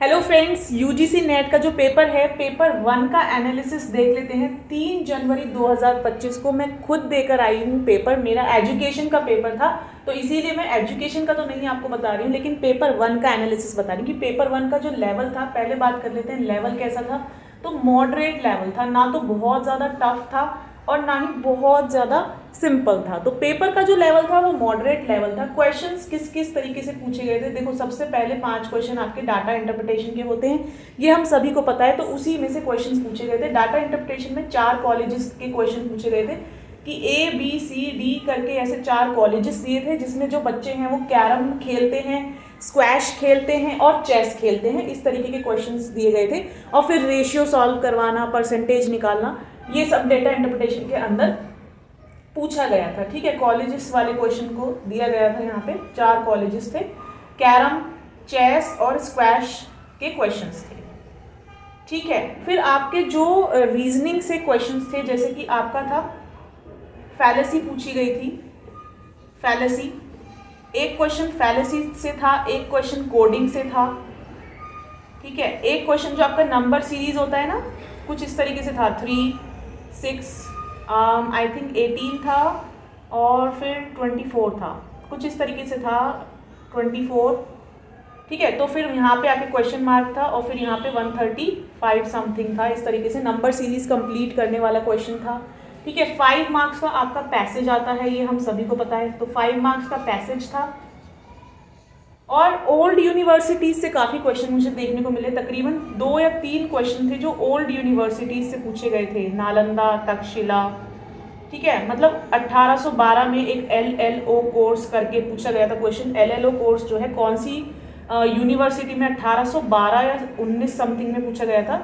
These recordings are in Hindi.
हेलो फ्रेंड्स, यूजीसी नेट का जो पेपर है, पेपर 1 का एनालिसिस देख लेते हैं। 3 जनवरी 2025 को मैं खुद देकर आई हूँ पेपर। मेरा एजुकेशन का पेपर था, तो इसीलिए मैं एजुकेशन का तो नहीं आपको बता रही हूँ, लेकिन पेपर 1 का एनालिसिस बता रही हूँ कि पेपर 1 का जो लेवल था। पहले बात कर लेते हैं लेवल कैसा था। तो मॉडरेट लेवल था, ना तो बहुत ज़्यादा टफ था और ना ही बहुत ज़्यादा सिंपल था। तो पेपर का जो लेवल था वो मॉडरेट लेवल था। क्वेश्चंस किस किस तरीके से पूछे गए थे, देखो सबसे पहले 5 क्वेश्चन आपके डाटा इंटरप्रिटेशन के होते हैं, ये हम सभी को पता है। तो उसी में से क्वेश्चंस पूछे गए थे। डाटा इंटरप्रिटेशन में 4 कॉलेजेस के क्वेश्चन पूछे गए थे कि ABCD करके ऐसे 4 कॉलेजेस दिए थे, जिसमें जो बच्चे हैं वो कैरम खेलते हैं, स्क्वैश खेलते हैं और चेस खेलते हैं। इस तरीके के क्वेश्चंस दिए गए थे और फिर रेशियो सॉल्व करवाना, परसेंटेज निकालना, ये सब डेटा इंटरप्रिटेशन के अंदर पूछा गया था। ठीक है, कॉलेजेस वाले क्वेश्चन को दिया गया था। यहाँ पे 4 कॉलेजेस थे, कैरम, चेस और स्क्वैश के क्वेश्चंस थे। ठीक है, फिर आपके जो रीजनिंग से क्वेश्चंस थे, जैसे कि आपका था फैलेसी पूछी गई थी। फैलेसी, एक क्वेश्चन फैलेसी से था, एक क्वेश्चन कोडिंग से था। ठीक है, एक क्वेश्चन जो आपका नंबर सीरीज होता है ना, कुछ इस तरीके से था, 3, 6, आई थिंक 18 था और फिर 24 था, कुछ इस तरीके से था, 24। ठीक है, तो फिर यहाँ पे आके क्वेश्चन मार्क था और फिर यहाँ पे 135 समथिंग था। इस तरीके से नंबर सीरीज कंप्लीट करने वाला क्वेश्चन था। ठीक है, 5 मार्क्स का आपका पैसेज आता है, ये हम सभी को पता है। तो 5 मार्क्स का पैसेज था। और ओल्ड यूनिवर्सिटीज़ से काफ़ी क्वेश्चन मुझे देखने को मिले। तकरीबन 2 या 3 क्वेश्चन थे जो ओल्ड यूनिवर्सिटीज़ से पूछे गए थे, नालंदा, तक्षशिला। ठीक है, मतलब 1812 में एक LLO कोर्स करके पूछा गया था क्वेश्चन। LLO कोर्स जो है कौन सी यूनिवर्सिटी में 1812 या 19 समथिंग में पूछा गया था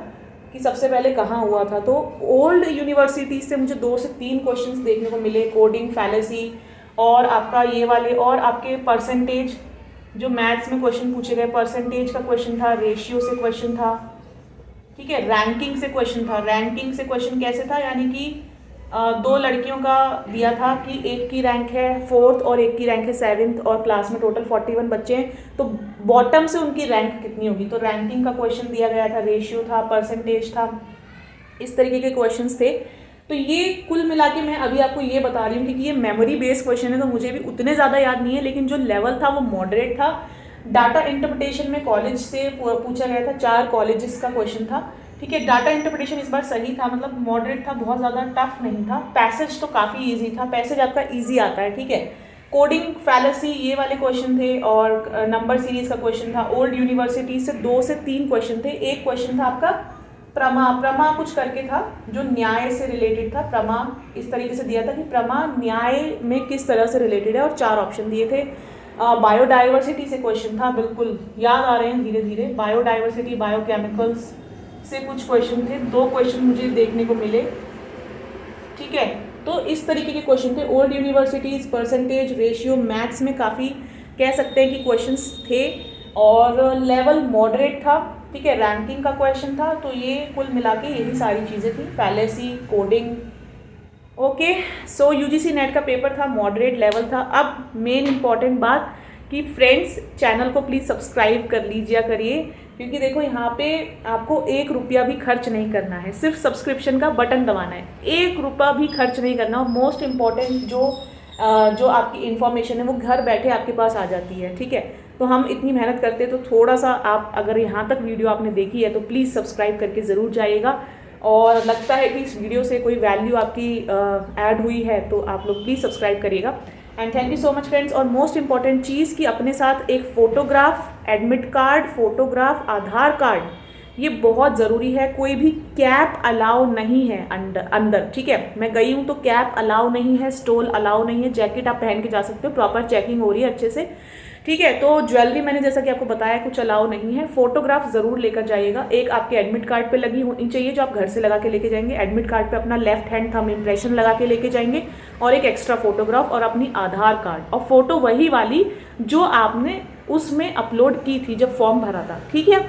कि सबसे पहले कहाँ हुआ था। तो ओल्ड यूनिवर्सिटीज़ से मुझे 2 से 3 क्वेश्चन देखने को मिले, कोडिंग, फैलेसी और आपका ये वाले, और आपके परसेंटेज जो मैथ्स में क्वेश्चन पूछे गए, परसेंटेज का क्वेश्चन था, रेशियो से क्वेश्चन था। ठीक है, रैंकिंग से क्वेश्चन था। रैंकिंग से क्वेश्चन कैसे था, यानी कि 2 लड़कियों का दिया था कि एक की रैंक है 4th और एक की रैंक है 7th और क्लास में टोटल 41 बच्चे हैं, तो बॉटम से उनकी रैंक कितनी होगी। तो रैंकिंग का क्वेश्चन दिया गया था, रेशियो था, परसेंटेज था, इस तरीके के क्वेश्चंस थे। तो ये कुल मिला के मैं अभी आपको ये बता रही हूँ क्योंकि ये मेमोरी बेस्ड क्वेश्चन है, तो मुझे भी उतने ज़्यादा याद नहीं है, लेकिन जो लेवल था वो मॉडरेट था। डाटा इंटरप्रिटेशन में कॉलेज से पूछा गया था, 4 कॉलेजेस का क्वेश्चन था। ठीक है, डाटा इंटरप्रिटेशन इस बार सही था, मतलब मॉडरेट था, बहुत ज़्यादा टफ नहीं था। पैसेज तो काफ़ी ईजी था, पैसेज आपका ईजी आता है। ठीक है, कोडिंग, फैलेसी, ये वाले क्वेश्चन थे और नंबर सीरीज का क्वेश्चन था। ओल्ड यूनिवर्सिटी से 2 से 3 क्वेश्चन थे। एक क्वेश्चन था आपका प्रमा कुछ करके था, जो न्याय से रिलेटेड था। प्रमा इस तरीके से दिया था कि प्रमा न्याय में किस तरह से रिलेटेड है, और 4 ऑप्शन दिए थे। बायोडाइवर्सिटी से क्वेश्चन था, बिल्कुल याद आ रहे हैं धीरे धीरे। बायोडाइवर्सिटी, बायोकेमिकल्स से कुछ क्वेश्चन थे, 2 क्वेश्चन मुझे देखने को मिले। ठीक है, तो इस तरीके के क्वेश्चन थे। Old universities, percentage, ratio, maths में काफ़ी कह सकते हैं कि क्वेश्चंस थे और लेवल मॉडरेट था। ठीक है, रैंकिंग का क्वेश्चन था। तो ये कुल मिला के यही सारी चीज़ें थी, फैलेसी, कोडिंग। ओके, सो यूजीसी नेट का पेपर था, मॉडरेट लेवल था। अब मेन इंपॉर्टेंट बात कि फ्रेंड्स, चैनल को प्लीज़ सब्सक्राइब कर लीजिए करिए, क्योंकि देखो यहाँ पे आपको 1 रुपया भी खर्च नहीं करना है, सिर्फ सब्सक्रिप्शन का बटन दबाना है। 1 रुपया भी खर्च नहीं करना। और मोस्ट इम्पॉर्टेंट जो आपकी इन्फॉर्मेशन है वो घर बैठे आपके पास आ जाती है। ठीक है, तो हम इतनी मेहनत करते हैं, तो थोड़ा सा आप अगर यहाँ तक वीडियो आपने देखी है तो प्लीज़ सब्सक्राइब करके ज़रूर जाइएगा। और लगता है कि इस वीडियो से कोई वैल्यू आपकी ऐड हुई है तो आप लोग प्लीज़ सब्सक्राइब करिएगा। And thank you so much friends. और मोस्ट इंपॉर्टेंट चीज़ कि अपने साथ एक फ़ोटोग्राफ, एडमिट कार्ड, फोटोग्राफ, आधार कार्ड, ये बहुत ज़रूरी है। कोई भी कैप अलाउ नहीं है अंदर। ठीक है, मैं गई हूँ तो कैप अलाउ नहीं है, स्टोल अलाउ नहीं है, जैकेट आप पहन के जा सकते हो, प्रॉपर चेकिंग हो रही है अच्छे से। ठीक है, तो ज्वेलरी मैंने जैसा कि आपको बताया कुछ अलाउ नहीं है। फोटोग्राफ ज़रूर लेकर जाइएगा। एक आपके एडमिट कार्ड पे लगी होनी चाहिए जो आप घर से लगा के लेके जाएंगे। एडमिट कार्ड पे अपना लेफ्ट हैंड थंब इम्प्रेशन लगा के लेके जाएंगे, और एक एक्स्ट्रा फोटोग्राफ और अपनी आधार कार्ड, और फोटो वही वाली जो आपने उसमें अपलोड की थी जब फॉर्म भरा था। ठीक है,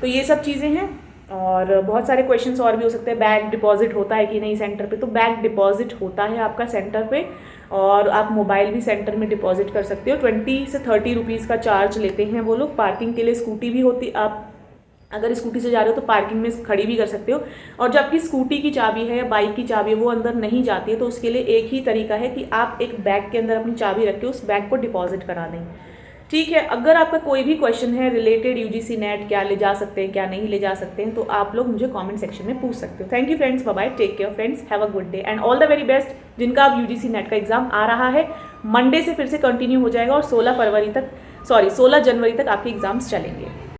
तो ये सब चीज़ें हैं। और बहुत सारे क्वेश्चंस और भी हो सकते हैं। बैग डिपॉजिट होता है कि नहीं सेंटर पे, तो बैग डिपॉजिट होता है आपका सेंटर पे, और आप मोबाइल भी सेंटर में डिपॉजिट कर सकते हो। 20 से 30 रुपीज़ का चार्ज लेते हैं वो लोग। पार्किंग के लिए स्कूटी भी होती, आप अगर स्कूटी से जा रहे हो तो पार्किंग में खड़ी भी कर सकते हो। और जो आपकी स्कूटी की चाबी है या बाइक की चाबी है वो अंदर नहीं जाती है, तो उसके लिए एक ही तरीका है कि आप एक बैग के अंदर अपनी चाबी रख के उस बैग को डिपॉजिट करा दें। ठीक है, अगर आपका कोई भी क्वेश्चन है रिलेटेड यूजीसी नेट, क्या ले जा सकते हैं क्या नहीं ले जा सकते हैं, तो आप लोग मुझे कमेंट सेक्शन में पूछ सकते हो। Thank you friends, bye bye, take care friends, have a good day and all the very best. जिनका अब यूजीसी नेट का एग्जाम आ रहा है, मंडे से फिर से कंटिन्यू हो जाएगा और 16 जनवरी तक आपके एग्जाम्स चलेंगे।